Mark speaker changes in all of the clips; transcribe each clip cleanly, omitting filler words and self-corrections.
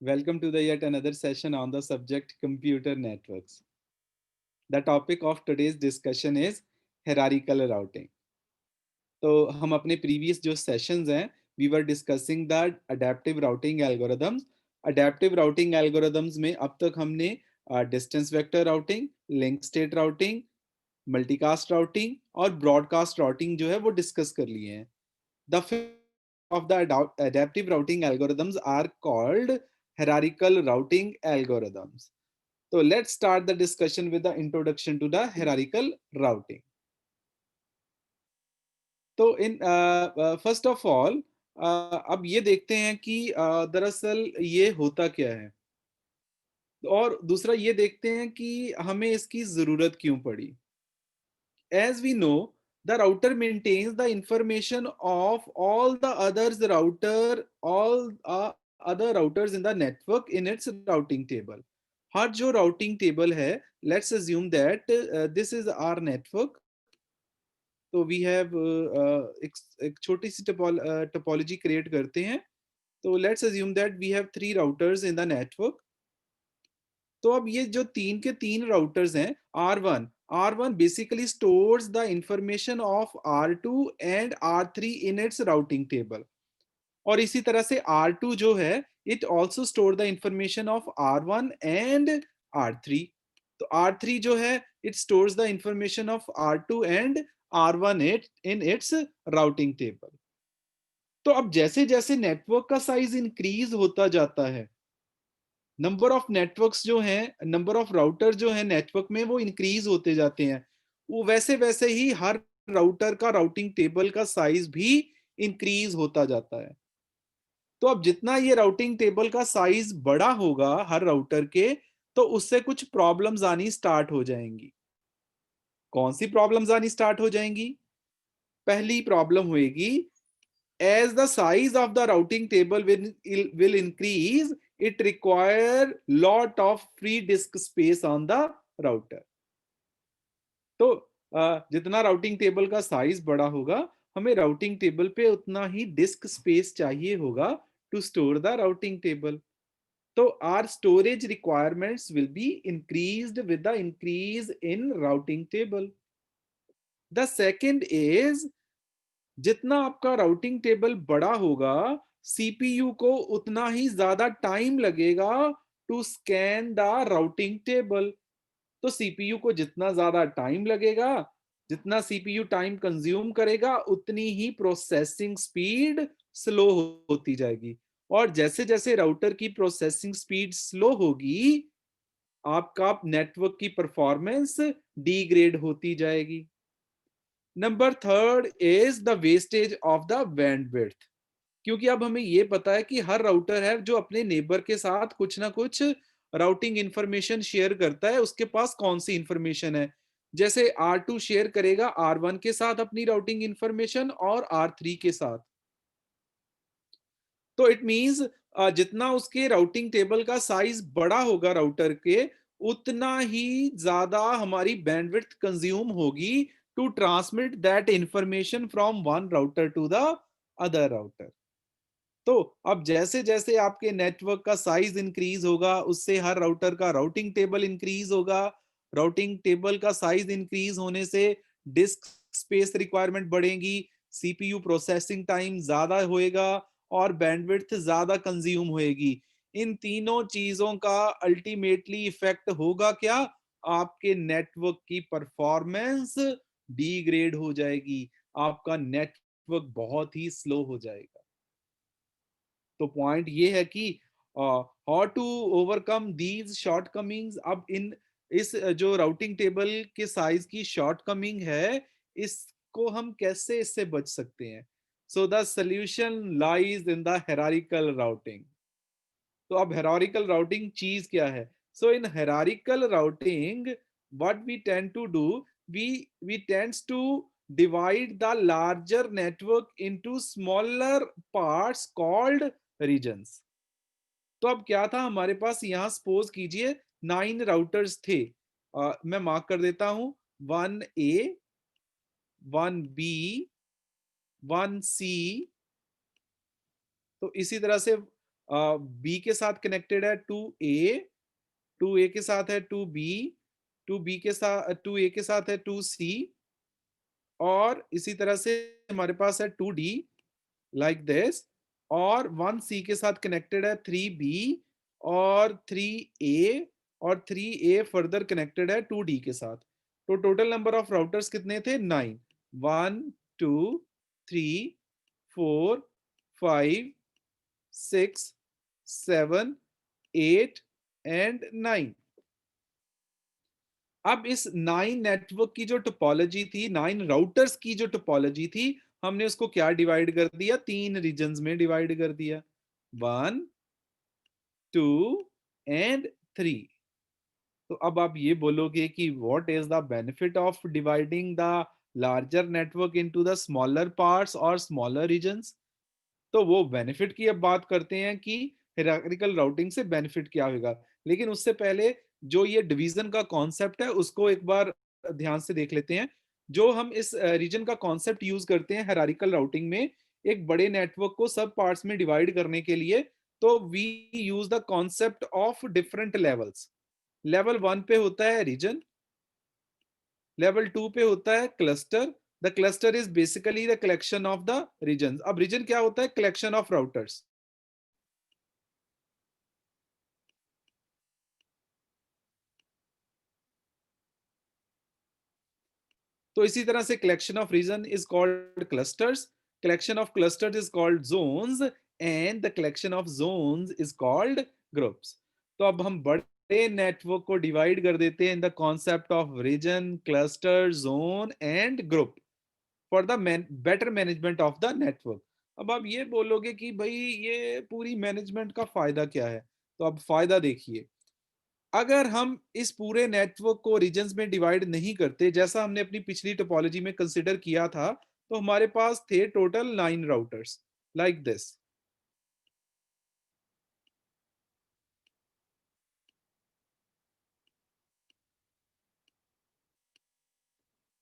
Speaker 1: Welcome to the yet another session on the subject computer networks. The topic of today's discussion is hierarchical routing. तो हम अपने previous जो sessions हैं, we were discussing the adaptive routing algorithms. Adaptive routing algorithms में अब तक हमने distance vector routing, link state routing, multicast routing और broadcast routing जो है वो discuss कर लिए हैं. The of the adaptive routing algorithms are called hierarchical routing algorithms. So let's start the discussion with the introduction to the hierarchical routing. तो in first of all अब ये देखते हैं कि दरअसल ये होता क्या है और दूसरा ये देखते हैं कि हमें इसकी जरूरत क्यों पड़ी. As we know, the router maintains the information of all the others router, all other routers in the network in its routing table. हर जो routing table है, let's assume that this is our network. तो we have एक छोटी सी topology create करते हैं. तो let's assume that we have 3 routers in the network. तो अब ये जो तीन के तीन राउटर्स हैं R1 basically stores the information of R2 and R3 in its routing table. और इसी तरह से R2 जो है it also store the information of R1 and R3. तो R3 जो है it stores the information of R2 and R1 in its routing table. तो अब जैसे जैसे नेटवर्क का साइज इंक्रीज होता जाता है, नंबर ऑफ नेटवर्क्स जो हैं, नंबर ऑफ राउटर जो है नेटवर्क में वो इंक्रीज होते जाते हैं, वो वैसे वैसे ही हर राउटर का राउटिंग टेबल का साइज भी इंक्रीज होता जाता है. तो अब जितना ये राउटिंग टेबल का साइज बड़ा होगा हर राउटर के, तो उससे कुछ प्रॉब्लम्स आनी स्टार्ट हो जाएंगी. कौन सी प्रॉब्लम्स आनी स्टार्ट हो जाएंगी? पहली प्रॉब्लम होएगी, as the size of the routing table will increase, it require lot of free disk space on the router. तो जितना राउटिंग टेबल का साइज बड़ा होगा, हमें राउटिंग टेबल पे उतना ही डिस्क स्पेस चाहिए होगा to store the routing table. तो our storage requirements will be increased with the increase in routing table. The second is, जितना आपका राउटिंग टेबल बड़ा होगा, सीपीयू को उतना ही ज्यादा टाइम लगेगा to scan the routing table. तो सीपीयू को जितना ज्यादा टाइम लगेगा, जितना सीपीयू टाइम कंज्यूम करेगा, उतनी ही प्रोसेसिंग स्पीड स्लो होती जाएगी. और जैसे जैसे राउटर की प्रोसेसिंग स्पीड स्लो होगी, आपका नेटवर्क की परफॉर्मेंस डिग्रेड होती जाएगी. Number third is the wastage of the bandwidth. क्योंकि अब हमें यह पता है कि हर राउटर है जो अपने नेबर के साथ कुछ ना कुछ राउटिंग इंफॉर्मेशन शेयर करता है, उसके पास कौन सी इंफॉर्मेशन है. जैसे R2 शेयर करेगा R1 के साथ अपनी राउटिंग इंफॉर्मेशन और R3 के साथ. तो इट मींस जितना उसके राउटिंग टेबल का साइज बड़ा होगा राउटर के, उतना ही ज्यादा हमारी बैंडविड्थ कंज्यूम होगी to transmit that information from one router to the other router. तो अब जैसे जैसे आपके नेटवर्क का साइज इंक्रीज होगा, उससे हर राउटर का राउटिंग टेबल इंक्रीज होगा. राउटिंग टेबल का साइज इंक्रीज होने से डिस्क स्पेस रिक्वायरमेंट बढ़ेगी, सीपीयू प्रोसेसिंग टाइम ज्यादा होएगा और बैंडविड्थ ज्यादा कंज्यूम होएगी. इन तीनों चीजों का अल्टीमेटली इफेक्ट होगा क्या? आपके नेटवर्क की परफॉर्मेंस डिग्रेड हो जाएगी, आपका नेटवर्क बहुत ही स्लो हो जाएगा. तो पॉइंट ये है कि how to overcome these shortcomings. अब इन इस जो राउटिंग टेबल के साइज की शॉर्टकमिंग है, इसको हम कैसे इससे बच सकते हैं. So the solution lies in the hierarchical routing. तो अब हायरार्किकल राउटिंग चीज क्या है? So in hierarchical routing what we tend to do, we tends to divide the larger network into smaller parts called regions. तो अब क्या था हमारे पास, यहां सपोज कीजिए 9 राउटर्स थे. मैं मार्क कर देता हूं, 1A, 1B, 1C. तो इसी तरह से बी के साथ कनेक्टेड है टू ए के साथ है टू बी के साथ टू ए के साथ है टू सी, और इसी तरह से हमारे पास है टू डी, लाइक दिस। और वन सी के साथ कनेक्टेड है थ्री बी और थ्री ए, और थ्री ए फर्दर कनेक्टेड है टू डी के साथ। तो टोटल नंबर ऑफ राउटर्स कितने थे? 9। 1 2 3 4 5 6 7 8 एंड 9। अब इस 9 नेटवर्क की जो टोपोलॉजी थी, 9 राउटर्स की जो टोपोलॉजी थी, हमने उसको क्या डिवाइड कर दिया? 3 रीजन्स में डिवाइड कर दिया, 1 2 एंड 3। तो अब आप ये बोलोगे कि what is the benefit of dividing the larger network into the smaller parts और स्मॉलर रीजन्स? तो वो बेनिफिट की अब बात करते हैं कि हायरार्किकल राउटिंग से बेनिफिट क्या होगा। लेकिन उससे पहले जो ये डिवीजन का कॉन्सेप्ट है उसको एक बार ध्यान से देख लेते हैं। जो हम इस रीजन का कॉन्सेप्ट यूज करते हैं हायरार्किकल राउटिंग में, एक बड़े नेटवर्क को सब पार्ट्स में डिवाइड करने के लिए, तो we use the concept of different levels. Level 1 पे होता है रीजन, लेवल 2 पे होता है cluster. The cluster is basically the collection of the region. अब रीजन क्या होता है? Collection of routers. तो इसी तरह से collection of region is called clusters, collection of clusters is called zones, and the collection of zones is called groups. तो अब हम बड़े नेटवर्क को डिवाइड कर देते हैं in the concept of region, cluster, zone and group for the better management of the network. अब आप ये बोलोगे कि भाई ये पूरी मैनेजमेंट का फायदा क्या है? तो अब फायदा देखिए, अगर हम इस पूरे नेटवर्क को रीजन्स में डिवाइड नहीं करते, जैसा हमने अपनी पिछली टोपोलॉजी में कंसिडर किया था, तो हमारे पास थे टोटल 9 राउटर्स, लाइक दिस।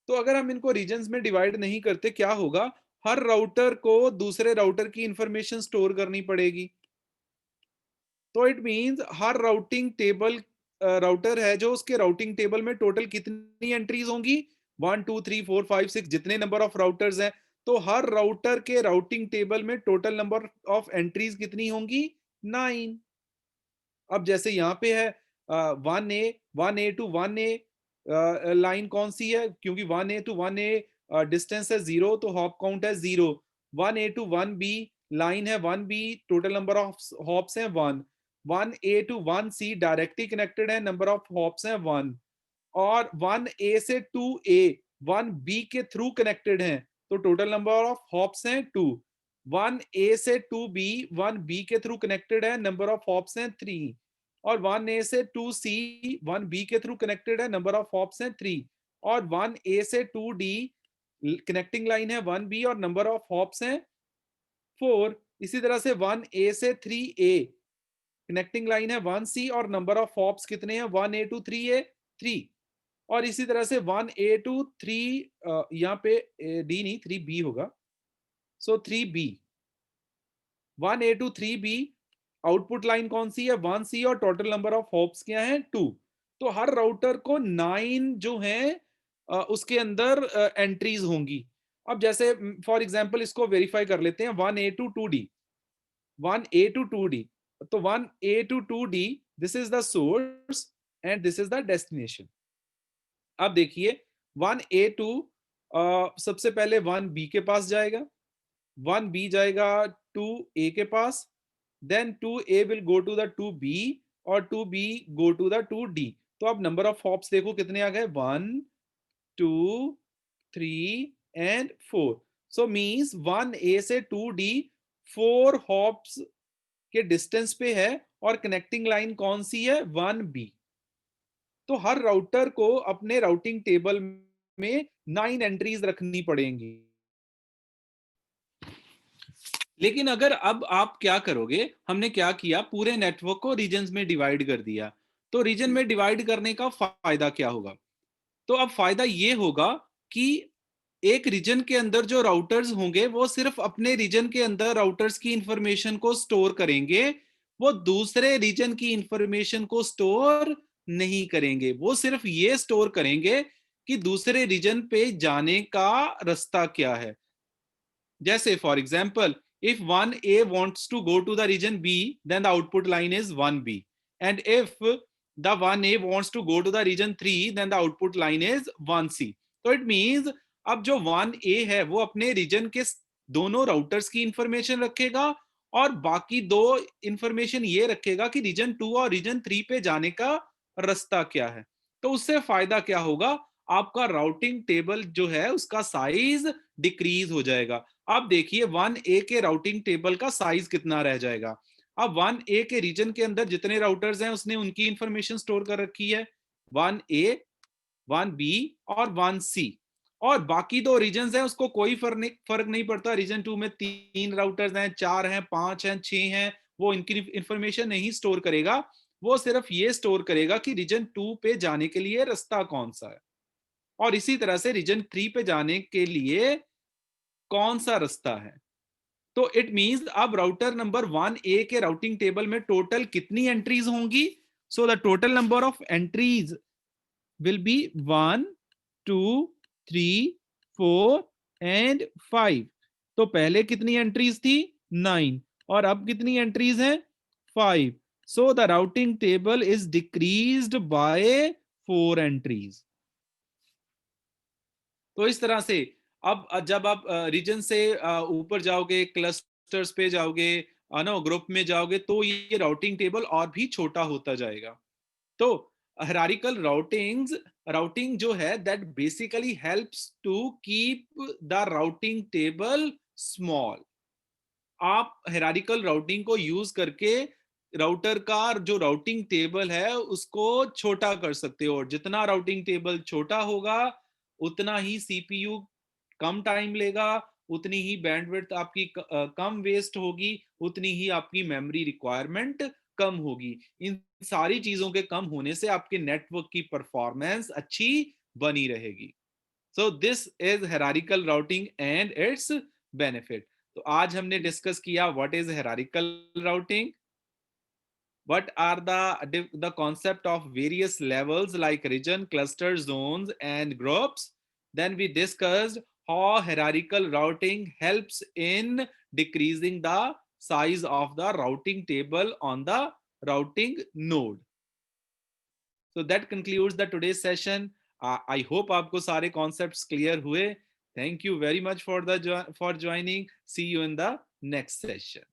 Speaker 1: तो अगर हम इनको रीजन्स में डिवाइड नहीं करते, क्या होगा? हर राउटर को दूसरे राउटर की इंफॉर्मेशन स्टोर करनी पड़ेगी। तो it means her routing table, router है जो, उसके राउटिंग टेबल में टोटल कितनी एंट्रीज होंगी? 1 2 3 4 5 6, जितने नंबर ऑफ राउटर्स हैं। तो हर राउटर के राउटिंग टेबल में टोटल नंबर ऑफ एंट्रीज कितनी होंगी? 9। अब जैसे यहाँ पे है 1 ए लाइन कौन सी है? क्योंकि 1 ए डिस्टेंस है 0, तो हॉप काउंट है 0। 1 ए टू 1 बी लाइन है 1 B, total number of hops हैं 1। 1 A to 1 C directly connected है, नंबर ऑफ हॉप्स हैं 1। और 1 ए से 2 ए 1 बी के थ्रू कनेक्टेड हैं, तो टोटल नंबर ऑफ हॉप्स हैं 2। 1 ए से 2 बी 1 बी के थ्रू कनेक्टेड है, नंबर ऑफ हॉप्स हैं 3। और 1 ए से 2 सी 1 बी के थ्रू कनेक्टेड है, नंबर ऑफ हॉप्स हैं 3। और 1 ए से 2 डी कनेक्टिंग लाइन है 1 बी और नंबर ऑफ हॉप्स हैं 4। इसी तरह से 1 ए से 3 ए कनेक्टिंग लाइन है 1 सी और नंबर ऑफ हॉप्स कितने हैं? 1 ए टू 3 ए 3। और इसी तरह से 1 ए टू 3, यहाँ पे डी नहीं 3 बी होगा, so 3 B. 1 A to 3 B output line कौन सी है? 1 सी और टोटल नंबर ऑफ हॉप्स क्या है? 2। तो हर राउटर को 9 जो है उसके अंदर एंट्रीज होंगी। अब जैसे फॉर एग्जांपल इसको वेरीफाई कर लेते हैं, 1 A to 2 D, 1 A to 2 D. तो 1 A to 2 D, this is the source and this is the destination. अब देखिए 1 ए टू सबसे पहले 1 बी के पास जाएगा, 1 बी जाएगा 2 ए के पास, then 2 A will go to the 2 B और 2 B go to the 2 D. तो अब नंबर ऑफ हॉप्स देखो कितने आ गए? 1 2 3 एंड 4। सो मींस 1 ए से 2 डी 4 हॉप्स के डिस्टेंस पे है, और कनेक्टिंग लाइन कौन सी है? 1 बी। तो हर राउटर को अपने राउटिंग टेबल में 9 एंट्रीज रखनी पड़ेंगी। लेकिन अगर अब आप क्या करोगे? हमने क्या किया, पूरे नेटवर्क को रीजन्स में डिवाइड कर दिया। तो रीजन में डिवाइड करने का फायदा क्या होगा? तो अब फायदा ये होगा कि एक रीजन के अंदर जो राउटर्स होंगे वो सिर्फ अपने रीजन के अंदर राउटर्स की इंफॉर्मेशन को स्टोर करेंगे, वो दूसरे रीजन की इंफॉर्मेशन को स्टोर नहीं करेंगे, वो सिर्फ ये स्टोर करेंगे कि दूसरे रीजन पे जाने का रास्ता क्या है। जैसे for example, if 1A wants to go to the region B, then the output line is 1B, and if the 1A wants to go to the region 3, then the output line is 1C. तो it means अब जो 1A है वो अपने reason के दोनों routers की information रखेगा और बाकी दो इंफॉर्मेशन ये रखेगा कि रीजन 2 और रीजन 3 पे जाने का रास्ता क्या है। तो उससे फायदा क्या होगा, आपका राउटिंग टेबल जो है उसका साइज डिक्रीज हो जाएगा। अब देखिए 1A के राउटिंग टेबल का साइज कितना रह जाएगा। अब 1A के रीजन के अंदर जितने राउटर्स हैं उसने उनकी इंफॉर्मेशन स्टोर कर रखी है, 1A, 1B और 1C। और बाकी दो रीजन हैं उसको कोई फर्क नहीं पड़ता, रीजन 2 में 3 राउटर्स हैं, 4 हैं, 5 हैं, 6 हैं, वो इनकी इंफॉर्मेशन नहीं स्टोर करेगा। वो सिर्फ ये स्टोर करेगा कि रीजन 2 पे जाने के लिए रास्ता कौन सा है, और इसी तरह से रीजन 3 पे जाने के लिए कौन सा रास्ता है। तो इट मींस अब राउटर नंबर 1A के राउटिंग टेबल में टोटल कितनी एंट्रीज होंगी। So the total number of entries will be 1, 2, 3, 4 and 5। तो पहले कितनी एंट्रीज थी, 9, और अब कितनी एंट्रीज हैं, 5। So the routing table is decreased bye 4 entries. तो इस तरह से अब जब आप रीजन से ऊपर जाओगे, क्लस्टर्स पे जाओगे, ना ग्रुप में जाओगे, तो ये राउटिंग टेबल और भी छोटा होता जाएगा। तो हायरार्किकल राउटिंग जो है that basically helps to keep the routing table small. आप हायरार्किकल राउटिंग को यूज करके राउटर का जो राउटिंग टेबल है उसको छोटा कर सकते हो, और जितना राउटिंग टेबल छोटा होगा उतना ही सीपीयू कम टाइम लेगा, उतनी ही बैंडविड्थ आपकी कम वेस्ट होगी, उतनी ही आपकी मेमोरी रिक्वायरमेंट कम होगी। इन सारी चीजों के कम होने से आपके नेटवर्क की परफॉर्मेंस अच्छी बनी रहेगी। So this is hierarchical routing and it's benefit. तो आज हमने डिस्कस किया what is hierarchical routing, what are the concept of various levels like region, cluster, zones and groups. Then we discussed how hierarchical routing helps in decreasing the size of the routing table on the routing node. So that concludes the today's session. I hope आपको सारे concepts clear हुए. Thank you very much for joining. See you in the next session.